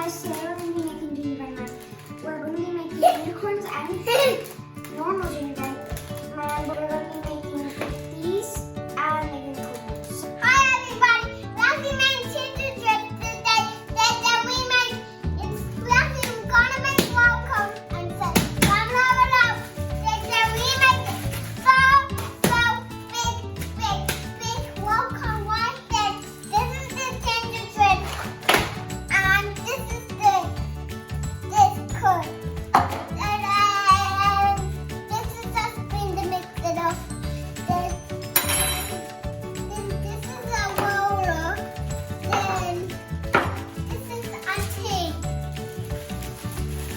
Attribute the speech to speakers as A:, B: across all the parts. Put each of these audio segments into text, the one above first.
A: guys, today we're going to be making gingerbread man. We're going to be making unicorns and normal gingerbread man, but we're going to be making these and the unicorns.
B: Hi everybody, welcome to gingerbread today. That we make instruction. We're gonna make welcome and say blah blah blah. That we make big welcome like that. This is the gingerbread and this is this cone. And this is just been to mix it up. This is a roller. Then this is a tea.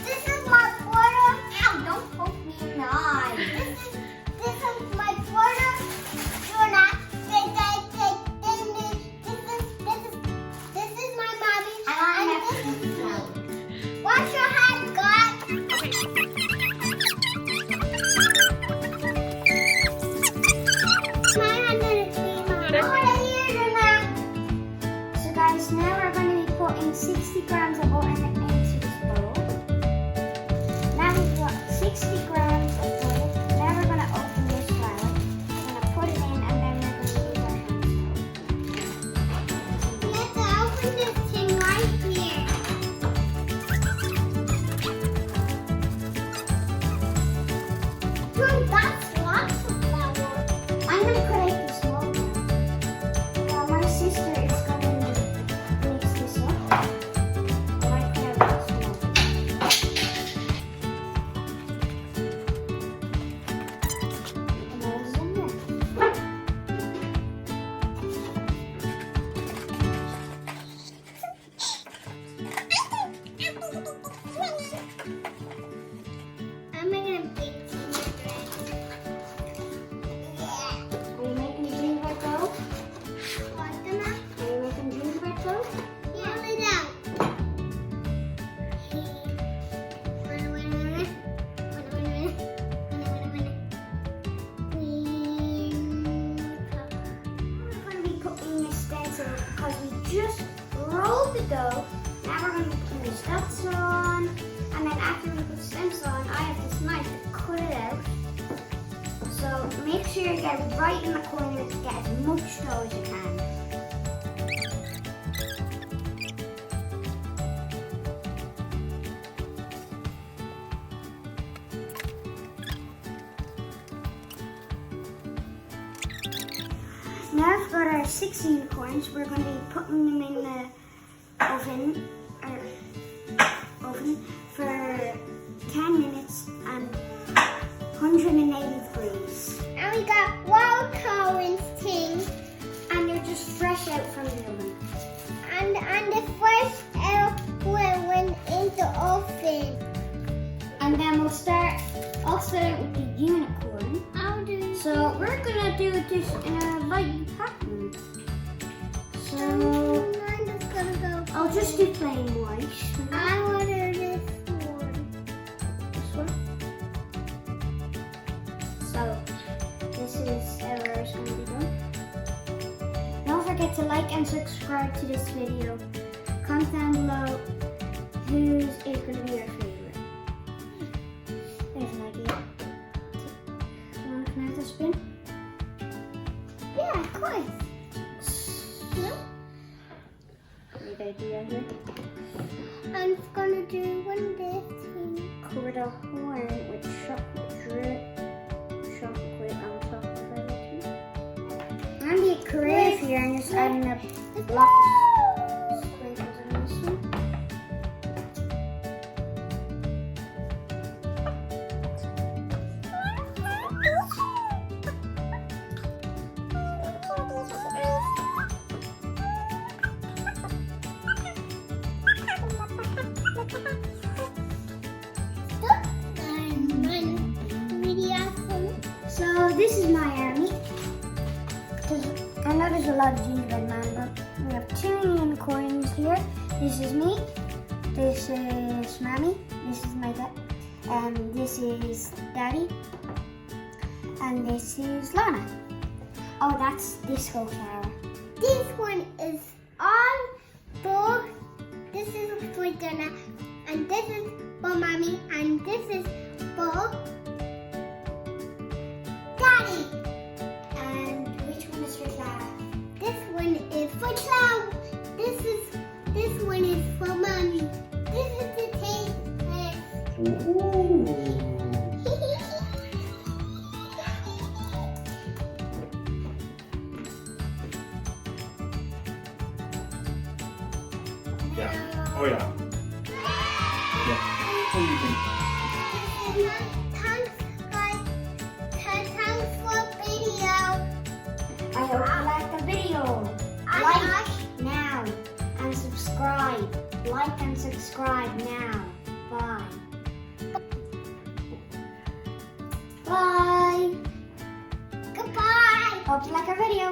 B: This is my brother. Ow! Don't poke me in the eye. This is my brother. Donagh. This is my mommy. And this is me. Wash your hands, guys. My hand is clean.
A: So guys, now we're going to be putting 60 grams of butter into this bowl. Now we've got 60 grams of butter. Now we're going to open this flour. We're going to put it in and then we're going to use our hands.
B: Let's open this thing right here. That's lots of flour.
A: I'm going to cut out the small one. Well, my sister is going to mix this up. I cut out the small one. And that is in there.
B: I'm making a big gingerbread. Yeah.
A: Are you making gingerbread dough?
B: What, Donagh?
A: Are you making gingerbread dough?
B: Roll it out.
A: We're going to be putting the stencil because we just rolled the dough. Now we're going to be putting the stencil on. And then after we put the stencil on, I have this knife to cut it out. So make sure you get right in the corner to get as much dough as you can. Now I've got our 6 unicorns. We're going to be putting them in the oven for 10 minutes and 180 degrees.
B: And we got wild currants thing.
A: And they're just fresh out from the oven.
B: And the first went in the oven.
A: And then I'll start out with the unicorn.
B: How do you
A: So we're going to do this in a light pattern. So
B: I'm just gonna go.
A: I'll just do plain white.
B: I ordered this one.
A: This one. So this is how ours going to be done. Don't forget to like and subscribe to this video. Comment down below whose is going to be your favorite. There's an idea. Do you want to come out the spin?
B: Yeah, of course. No?
A: Great idea here.
B: I'm just gonna do one this thing.
A: Cover the horn with chocolate on top of everything. I'm gonna be creative here and just adding a block of sprinkles in this one. So this is my army. I know there's a lot of gingerbread man, but we have 2 unicorns here. This is me. This is Mommy. This is my dad. This is Daddy. And this is Lana. Oh, that's Disco Tower.
B: This one is on both. This is for for Donagh, and this is for Mommy, and this is for Daddy.
A: And which one is for Clara?
B: This one is for Clara. This one is for Mommy. This is the taste.
C: Ooh. Yeah. Oh yeah. Yeah. What do you think?
B: Thanks, guys. Thanks for video.
A: I hope you like the video. Like now and subscribe. Like and subscribe now. Bye. Bye.
B: Goodbye.
A: Hope you like our video.